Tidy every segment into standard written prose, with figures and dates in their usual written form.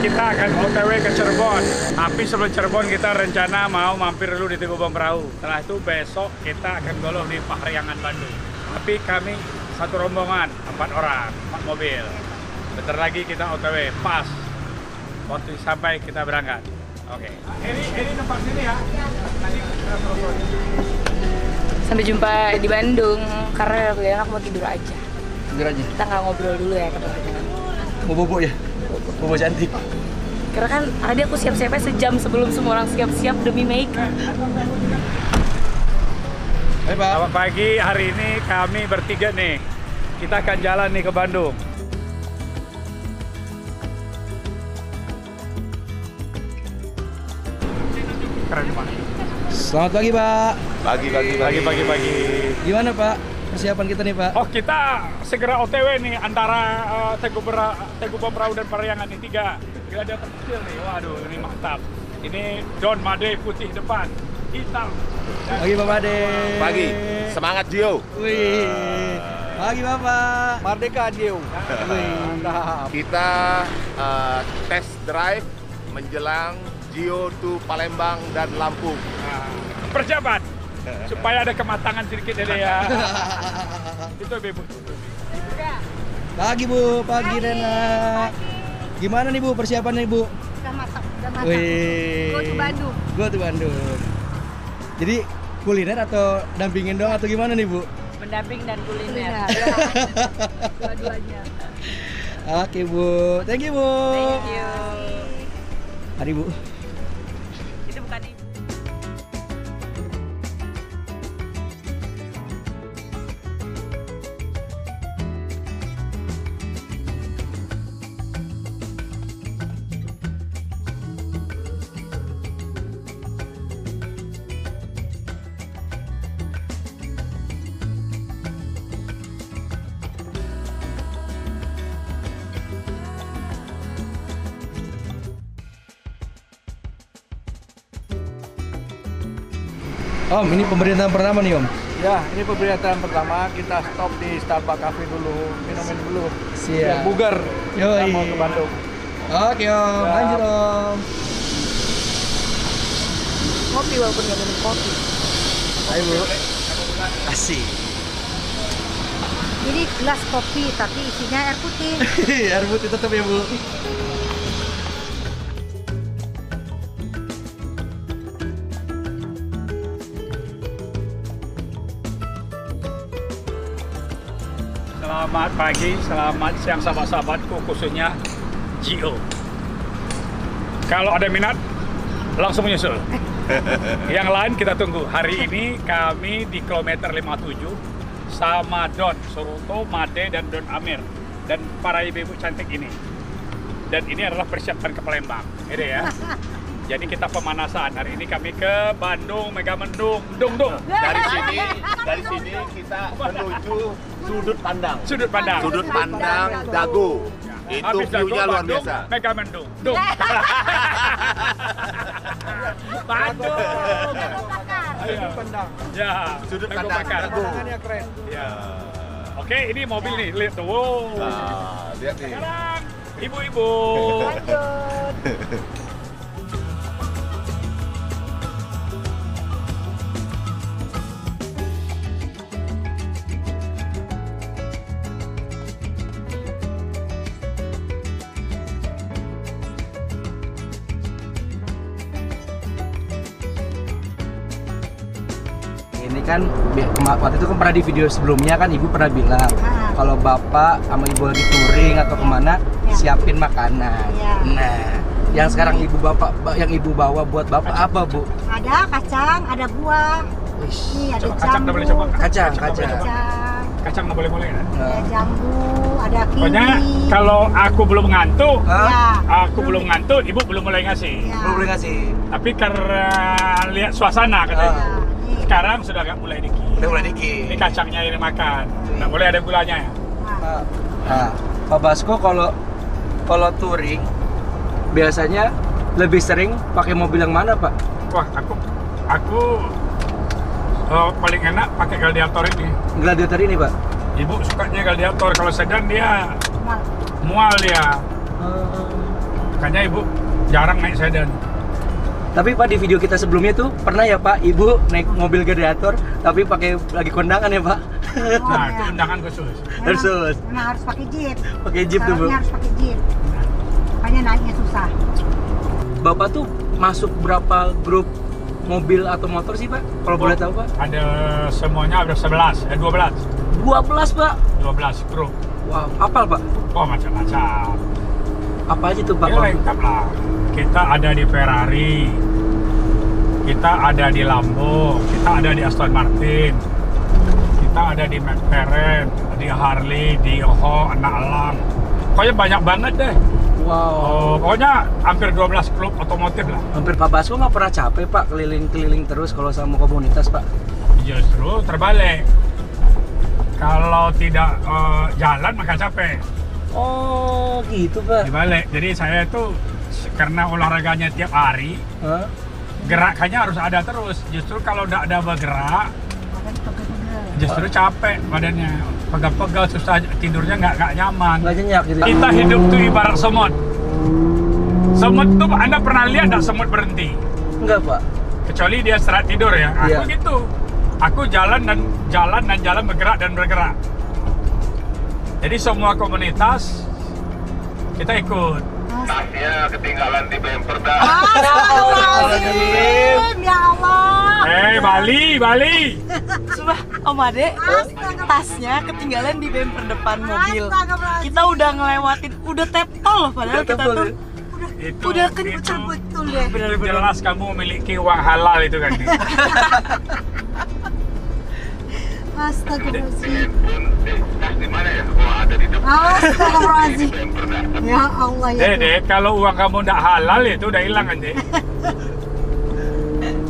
kita akan OTW ke Cirebon. Tapi sebelum Cirebon kita rencana mau mampir dulu di Teguh Perahu. Setelah itu besok kita akan golong di Pahariangan Bandung. Tapi kami satu rombongan, 4 orang, 4 mobil. Bentar lagi kita OTW, pas. Waktu sampai kita berangkat. Oke. Ini tempat sini ya. Nanti kita telepon. Sampai jumpa di Bandung, karena aku mau tidur aja. Tidur aja? Kita nggak ngobrol dulu ya, kadang-kadang. Mau bobo ya? Bobo cantik. Karena kan tadi aku siap-siapnya sejam sebelum semua orang siap-siap demi make. Hai Pak. Selamat pagi, hari ini kami bertiga nih. Kita akan jalan nih ke Bandung. Keren banget. Selamat pagi Pak. Pagi. Gimana Pak persiapan kita nih Pak? Oh, kita segera OTW nih antara Teguh Perahu dan Pahariangan ini 3. Gladiator kecil nih. Waduh, ini mantap. Ini Don Made putih depan, hitam. Pagi Pak Made. Pagi, semangat Gio. Wih. Pagi Bapak. Merdeka Gio. Mantap. Kita test drive menjelang Gio to Palembang dan Lampung. Persiapan supaya ada kematangan sedikit deh ya. Itu Ibu. Pagi Bu, pagi Rena. Gimana nih Bu persiapannya Bu? Udah masak. Wih. Go to Bandung. Go to Bandung. Jadi kuliner atau dampingin dong atau gimana nih Bu? Pendamping dan kuliner. Dua-duanya. Oke Bu, thank you Bu. Thank you. Mari Bu. Itu bukan ini. Om, ini pemerintahan pertama nih Om. Ya, ini pemberitaan pertama. Kita stop di Starbucks Cafe dulu, minum dulu. Siap. Biar bugar. Yoi. Kita mau ke Bandung. Oke Om, Siap. lanjut Om. Kopi walaupun nggak minum kopi. Ayo Bu. Asik. Jadi gelas kopi tapi isinya air putih. Air putih tetap ya Bu. Selamat pagi, selamat siang sahabat-sahabatku, khususnya Gio. Kalau ada minat, langsung menyusul. Yang lain kita tunggu. Hari ini kami di kilometer 57 sama Don Suruto, Made, dan Don Amir. Dan para ibu-ibu cantik ini. Dan ini adalah persiapan ke Palembang. Ini ya. Jadi kita pemanasan. Hari ini kami ke Bandung, Megamendung, Dung. Dari sini kita menuju sudut pandang. Sudut pandang. Sudut pandang Dago. Itu Habis Dago, view-nya luar Bandung, biasa. Megamendung, Dung. Bandung. Sudut pandang. Ya, Sudut Dago pandang bakar. Dago. Tangannya keren. Ya. Oke, ini mobil nih, lihat tuh. Wow. Nah, lihat nih. Sekarang ibu-ibu. Ini kan waktu itu kan pernah di video sebelumnya kan Ibu pernah bilang kalau Bapak sama Ibu lagi touring atau kemana siapin makanan. Ya. Nah, yang sekarang yang Ibu bawa buat Bapak apa Bu? Ada kacang, ada buah. Wish. Nih ada Coba kacang, jambu. boleh coba. Kacang. Kacang. Kacang nggak boleh-boleh ya? Ada jambu, ada kiwi. Pokoknya kalau aku belum ngantuk, Hah? aku belum ngantuk, ibu belum mulai ngasih. Ya. Belum boleh ngasih. Tapi karena lihat suasana katanya. Ya, nih. Sekarang sudah nggak mulai dikit. Udah mulai dikit. Ini kacangnya ini makan, nggak boleh ada gulanya ya. Nah, Nah, Pak Basko kalau touring biasanya lebih sering pakai mobil yang mana Pak? Wah, aku paling enak pakai Gladiator ini. Gladiator ini Pak? Ibu sukanya Gladiator, kalau sedan dia nah. mual dia. Makanya ibu jarang naik sedan. Tapi Pak, di video kita sebelumnya tuh pernah ya Pak, Ibu naik mobil gladiator tapi pakai lagi kondangan ya Pak? Nah, itu undangan khusus. Khusus. Memang harus pakai jeep. Pakai jeep tuh Bu. Syaratnya harus pakai jeep. Makanya naiknya susah. Bapak tuh masuk berapa grup mobil atau motor sih Pak? Kalau boleh tahu Pak? Ada semuanya ada 12, 12 Pak. 12 grup. Wow, apal Pak? Oh, macam-macam. Apa aja tuh Pak? Ya, lengkap lah. Kita ada di Ferrari, kita ada di Lambo, kita ada di Aston Martin, kita ada di McLaren, di Harley, di Yamaha, anak Elang. Pokoknya banyak banget deh. Wow. Pokoknya hampir 12 klub otomotif lah. Hampir Pak Basko nggak pernah capek Pak keliling-keliling terus kalau sama komunitas Pak? Justru terbalik. Kalau tidak jalan maka capek. Oh gitu Pak. Dibalik. Jadi saya itu karena olahraganya tiap hari, Hah? gerakannya harus ada terus. Justru kalau tidak ada bergerak, Badan pegel-pegel. justru capek badannya. Pegal-pegal, susah tidurnya nggak nyaman. Nggak nyenyak gitu. Kita hidup tuh ibarat semut. Semut tuh Anda pernah lihat nggak semut berhenti? Enggak Pak. Kecuali dia istirahat tidur ya. Aku Iya. gitu. Aku jalan, bergerak dan bergerak. Jadi semua komunitas kita ikut. Tasnya ketinggalan di bemper dah. Astagfirullahaladzim, ya Allah. Bali. Sumpah, Om Ade, tasnya ketinggalan di bemper depan mobil. Kita udah ngelewatin, udah tepol loh padahal Udah kita tepol, tuh ya? Itu, udah itu kenceng betul deh. jelas kamu memiliki uang halal itu kan. Astagfirullahaladzim. Tas di mana ya? Oh, ada di depan. Astagfirullahaladzim. Bemper dah. Ya Allah ya. Dek, kalau uang kamu tidak halal itu udah hilang kan, Dek?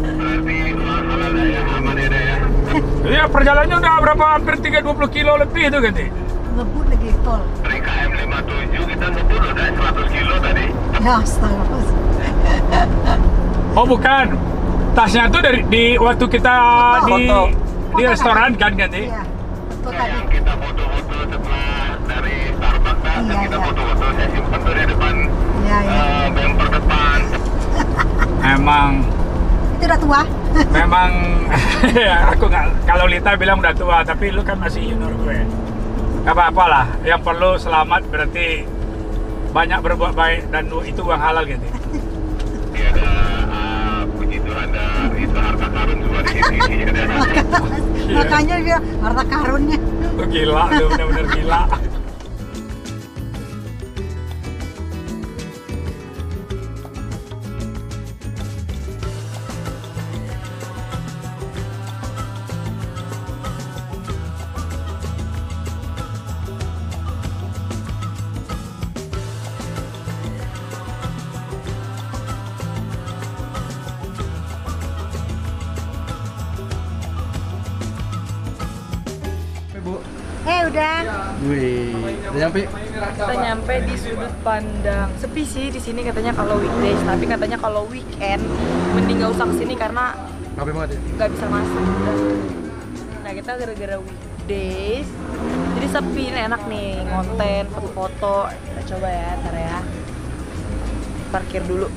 Berarti halal ya, aman ya, ya. Iya, perjalanannya udah berapa? Hampir 320 kilo lebih itu kan, Dek? Ngebut lagi tol. Dari KM 57 kita ngebut udah 100 kilo tadi. Ya astagfirullahaladzim. Oh, bukan. Tasnya tuh di waktu kita Foto. di restoran kan, Dek? Iya. Betul tadi. Yang kita foto-foto setelah dari Starbucks dah, Iya, kita iya. foto-foto saya simpan tuh di depan Iya, iya. bemper depan. Memang Itu udah tua. aku nggak, kalau Lita bilang udah tua, tapi lu kan masih junior gue. Gak apa-apa lah, yang perlu selamat berarti banyak berbuat baik dan itu uang halal gitu. Tiada puji Tuhan ada itu harta karun semua di sini. Makanya dia harta karunnya. Lu gila, lu bener-bener gila. Udah. Wih, udah nyampe. Kita nyampe di sudut pandang. Sepi sih di sini katanya kalau weekdays, tapi katanya kalau weekend mending nggak usah kesini karena Ngapain banget ya? nggak bisa masuk. Nah kita gara-gara weekdays, jadi sepi, ini enak nih konten, foto-foto. Kita coba ya, ntar ya. Parkir dulu.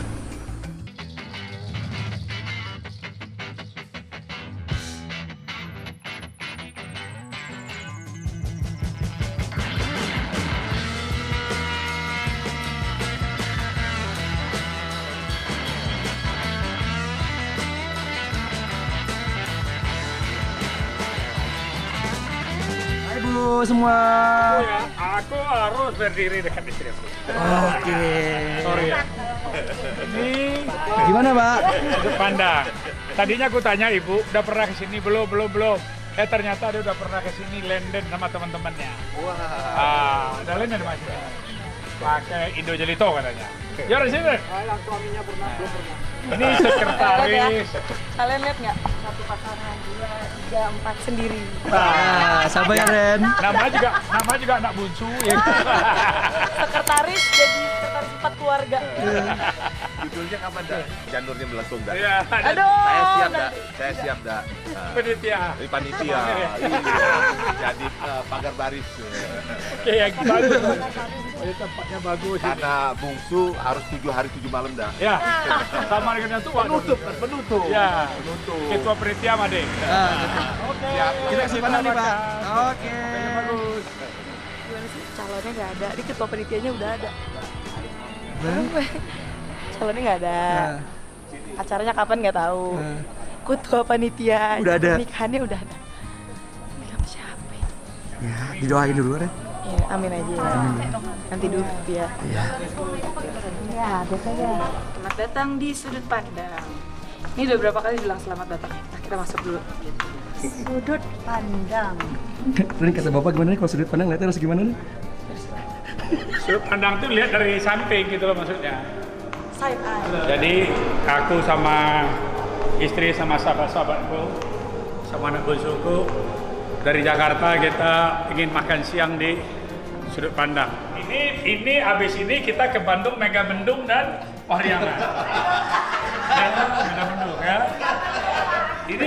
Hai Bu semua. Aku harus berdiri dekat istri aku. Oke. Sorry ya. Ini Gimana Pak? sudut pandang. Tadinya aku tanya ibu, udah pernah kesini belum? Ternyata dia udah pernah kesini London sama teman-temannya. Wah. Udah London mas. Pakai Indo Jelito katanya. Ya di sini. Suaminya pernah, belum pernah. Ini sekretaris. Kalian lihat nggak? Satu pasangan, 2, 3, 4 sendiri. Nah, sabar ya Ren. Nama juga anak bungsu ya. Sekretaris jadi sekretaris 4 keluarga. Judulnya kapan dah? Janurnya melengkung dah. Ya, Aduh. Saya siap dah. penitia. Panitia. Iya. Jadi pagar baris. Oke, yang bagus. Oh, tempatnya bagus. Karena bungsu harus 7 hari 7 malam dah. Ya, sama dengan yang tua. Penutup. Ya, Penutup. ketua penitia Made. Oke, Kita kasih pandang nih, Pak. Oke. Bagus. Gimana sih? Calonnya nggak ada. Ini ketua penitianya udah ada. Calonnya nggak ada. Nah. Acaranya kapan nggak tahu. Nah. Ketua panitia. Udah ada. Nikahannya udah ada. Nikah siapa ya? Ya, didoain dulu kan. Ya, amin aja ya. Nanti dulu ya. Iya. Ya, biasanya. Selamat datang di sudut pandang. Ini udah berapa kali bilang selamat datang. Nah, kita masuk dulu. Sudut pandang. Tadi kata Bapak gimana nih kalau sudut pandang lihatnya harus gimana nih? Sudut pandang tuh lihat dari samping gitu loh maksudnya. Side eye. Jadi aku sama istri sama sahabat-sahabatku sama anak bungsuku dari Jakarta kita ingin makan siang di sudut pandang. Ini abis ini kita ke Bandung, Megamendung dan Wahriangan. Megamendung ya. Ini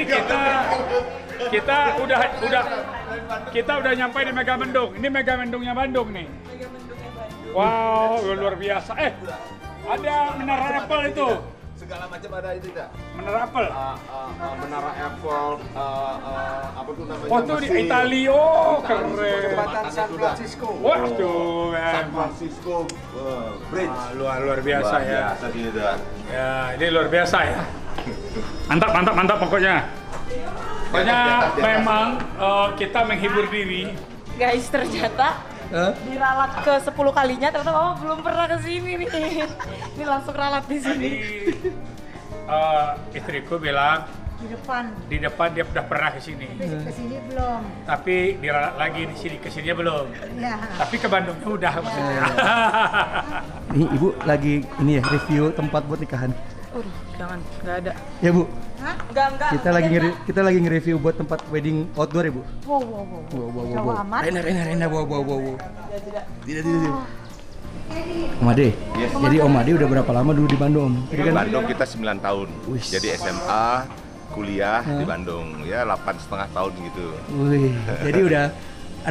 kita udah nyampe di Megamendung. Ini Megamendungnya Bandung nih. Wow, luar biasa. Ada Menara Apple itu. Segala macam ada itu dah. Menara Apple. Menara Eiffel, apa tuh namanya? Oh tuh di Italia, keren. Jembatan San Francisco. Wah tuh, San Francisco Bridge. luar biasa Luar ya. biasa dia dah. Ya, ini luar biasa ya. Mantap pokoknya. Pokoknya memang kita menghibur diri. Guys, ternyata diralat ke 10 kalinya ternyata Mama belum pernah ke sini nih. Ini langsung ralat di sini. Tadi istriku bilang Di depan. di depan dia udah pernah ke sini. Ke sini belum. Tapi diralat lagi di sini, ke sini belum. Ya. Tapi ke Bandungnya udah maksudnya. Ini Ibu lagi ini ya review tempat buat nikahan. Jangan, nggak ada. Ya Bu, Enggak. kita lagi nge-review buat tempat wedding outdoor ya Bu. Wow. Jauh amat. Rena, wow. Tidak. Om Ade, jadi Om Ade udah berapa lama dulu di Bandung? Di Bandung kita 9 tahun. Wih. Jadi SMA, kuliah di Bandung. Ya 8,5 tahun gitu. Wih, jadi udah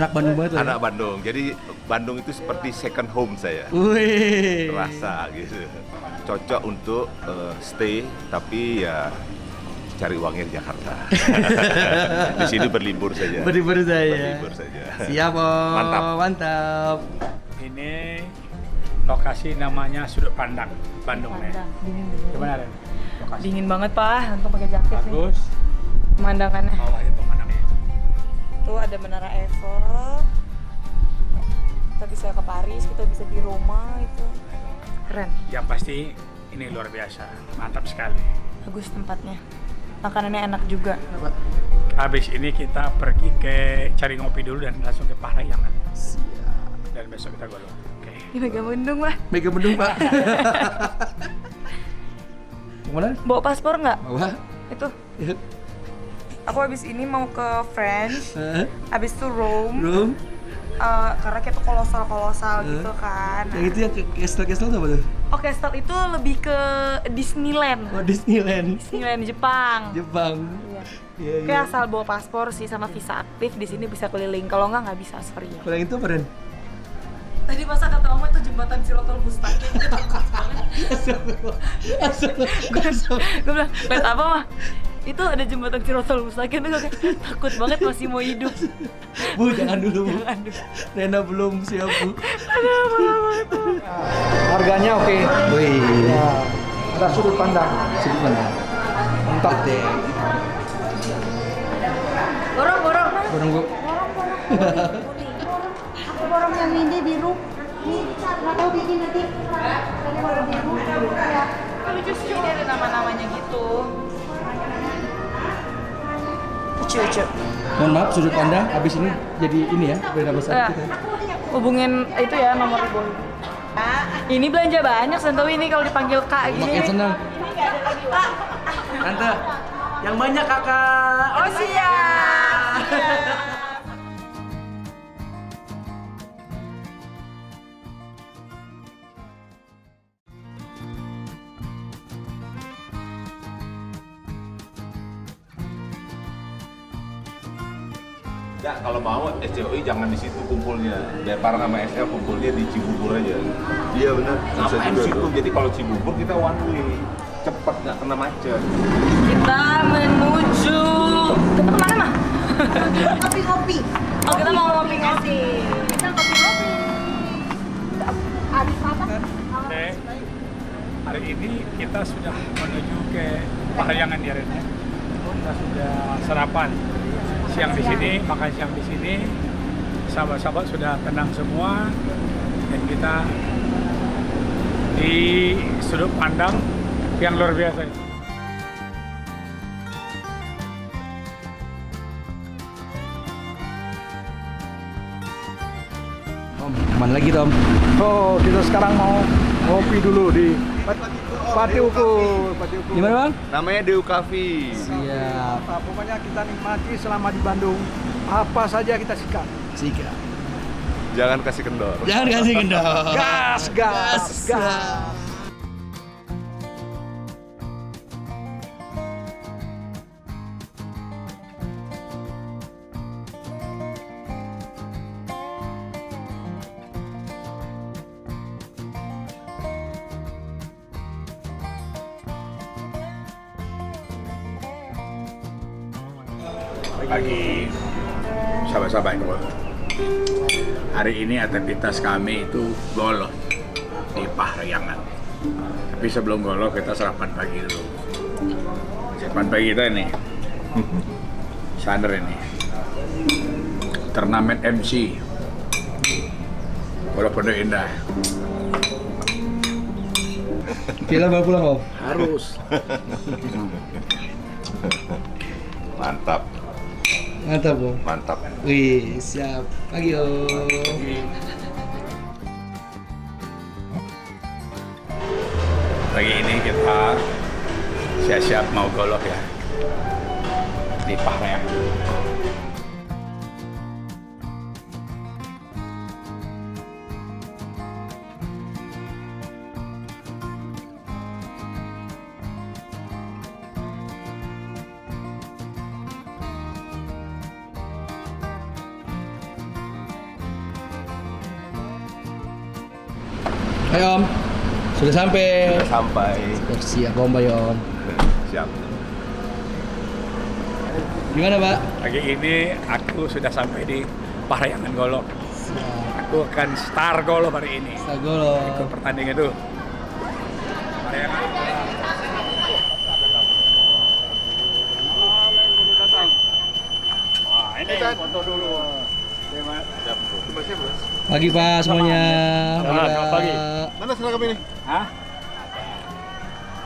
anak Bandung banget lah. Anak Bandung. Jadi Bandung itu seperti second home saya. Wih. Terasa gitu. Cocok untuk stay, tapi ya cari uangnya di Jakarta. Di sini berlibur saja. Berlibur saja. Berlibur saja. Siap Om. Mantap. Ini lokasi namanya Sudut Pandang Bandung nih. Gimana Ren? Lokasi Dingin banget Pak, untuk pakai jaket nih. bagus. Pemandangannya. Bawahnya pemandangannya. Tuh ada Menara Eiffel. Kita bisa ke Paris, kita bisa di Roma itu. Keren, Yang pasti ini luar biasa, mantap sekali. bagus tempatnya. Makanannya enak juga. Habis ini kita pergi ke cari ngopi dulu dan langsung ke Parahyangan. Dan besok kita golong. Oke. Ini Megamendung Pak. Megamendung Pak. Kemana? Bawa paspor nggak? Bawa. Itu. Aku habis ini mau ke France, habis itu Rome. Belum. Karena kayak tuh kolosal gitu kan. Yang itu yang castle tuh apa tuh? Oh, Castle itu lebih ke Disneyland. Oh, Disneyland. Disneyland Jepang. Jepang. Iya. Kayak asal bawa paspor sih sama visa aktif di sini bisa keliling. Kalau nggak bisa sorry ya. Kalau yang itu apa Ren? Tadi masa kata Oma itu jembatan Sirotol Mustaqim. Gue bilang, lihat apa mah? Itu ada jembatan Sirotol Mustaqim tuh kayak takut banget masih mau hidup. Bu, jangan dulu Bu. Jangan dulu. Rena belum siap Bu. Aduh, malah banget tuh. Harganya oke. Wih. Ya, ada sudut pandang. Sudut mana? Mantap deh. Borong. Borong Bu. Aku borong yang ini biru. Nih, nggak tahu bikin nanti. Tadi borong biru. Ya. Lucu sih ini ada nama-namanya gitu. Lucu. Mohon maaf sudut pandang habis ini jadi ini ya beda besar kita. Hubungin itu ya nomor ibu. Ini belanja banyak Santowi ini kalau dipanggil Kak gini. Makin senang. Ini nggak ada lagi Kak. Tante, yang banyak Kakak. Oh siap. Enggak, kalau mau SCOI jangan di situ kumpulnya. Biar para nama SL kumpulnya di Cibubur aja. Iya benar. Ngapain di situ? Jadi kalau Cibubur kita one way. Cepet, nggak kena macet. Kita menuju kita kemana mah? Kopi-kopi. Oh kita mau ngopi-ngopi. Kita kopi-kopi. Habis apa? Oke. Hari ini kita sudah menuju ke Parahyangan ya, Ren, ya. Kita sudah sarapan siang di sini, makan siang di sini. Sahabat-sahabat sudah tenang semua dan kita di sudut pandang yang luar biasa. Tom, kemana lagi Tom? Oh, kita sekarang mau ngopi dulu di Pati Ukur. Gimana bang? Namanya Dew Coffee. Siap. Nah, pokoknya kita nikmati selama di Bandung. Apa saja kita sikat. Sikat. Jangan kasih kendor. Jangan kasih kendor. Gas, gas, gas. Pagi sahabat-sahabat gua. Hari ini aktivitas kami itu golf di Parahyangan. Tapi sebelum golf kita sarapan pagi dulu. Sarapan pagi kita ini Sander ini turnamen MC Bola Pondok Indah. Kita bawa pulang Om. Harus. Mantap, Mantap Om. mantap. Wih, siap. Pagi Om. Pagi ini kita siap-siap mau golf ya di Parahyangan. Ayo Om. Sudah sampai. Sampai. Siap Om, Om. Siap. Gimana Pak? Pagi ini aku sudah sampai di Parahyangan Golf. Aku akan start golf hari ini. Sagolo. Ikut pertandingan itu. Parahyangan. Wah, ini foto dulu. Pagi Pak semuanya. Selamat pagi. Mana seragam ini? Hah?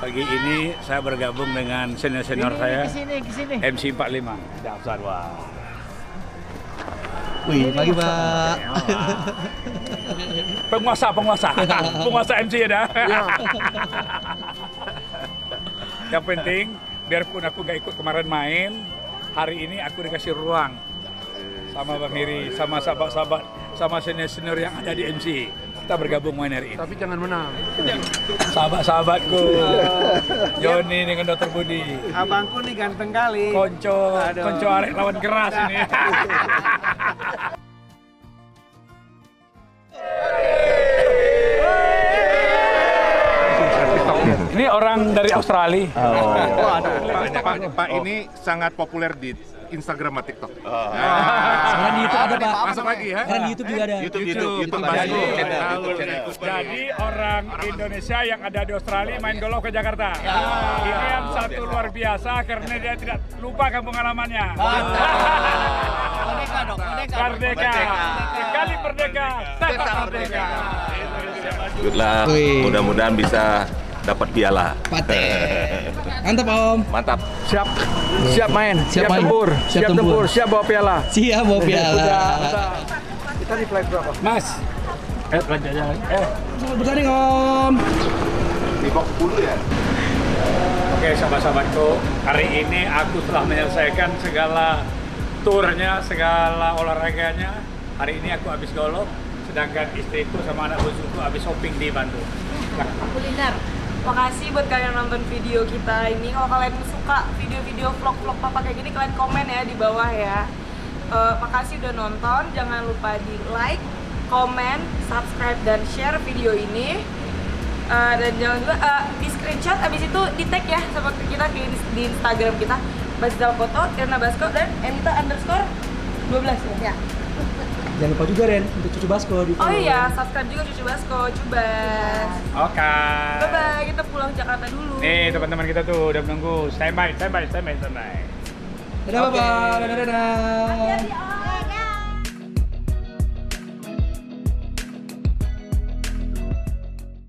Pagi ini saya bergabung dengan senior-senior saya. Kesini. MC 45. Daftar wah. Wih, pagi Pak. Penguasa MC ya dah. Yang penting, biarpun aku gak ikut kemarin main, hari ini aku dikasih ruang sama Bang Heri, sama sahabat-sahabat, sama senior-senior yang ada di MC. Kita bergabung main hari ini. Tapi jangan menang. Sahabat-sahabatku, Joni dengan Dr. Budi, Abangku nih ganteng kali. Konco arek lawan keras ini. Ini orang dari Australia. Pak ini sangat populer di Instagram sama TikTok. Sekarang di YouTube ada Pak. Masuk lagi ya. Sekarang di YouTube juga ada. YouTube Jadi, masuk. jadi orang Indonesia yang ada di Australia main golf ke Jakarta. Ini yang satu luar biasa karena dia tidak lupa kampung halamannya. Merdeka dong, Merdeka. Sekali merdeka, tetap merdeka. Good luck. Wih. Mudah-mudahan bisa dapat piala. Pate. Mantap Om. Mantap. Siap. Siap main. Siap main. tempur. Siap Siap tempur. tempur. Siap bawa piala. Siap bawa piala. Udah. Kita di flight berapa? Mas, lanjut jalan. Selamat bertanding Om. Di box 10 ya? Oke sahabat-sahabatku, hari ini aku telah menyelesaikan segala turnya, segala olahraganya. Hari ini aku habis golf, sedangkan istriku sama anak bungsuku habis shopping di Bandung. Kuliner. Makasih buat kalian yang nonton video kita ini. Kalau kalian suka video-video vlog-vlog papa kayak gini, kalian komen ya di bawah ya. Makasih udah nonton. Jangan lupa di like, comment, subscribe, dan share video ini. Dan jangan juga di screenshot, abis itu di tag ya sama kita di Instagram kita. Basdal Foto, Irna Basko, dan Enita_12 ya. Jangan lupa juga Ren untuk Cucu Basko di Oh iya, subscribe juga Cucu Basko, Cubas. Oke. Bye bye, kita pulang Jakarta dulu. Nih teman-teman kita tuh udah menunggu. Standby. Dadah, Bapak. Dadah. Hati-hati, Om.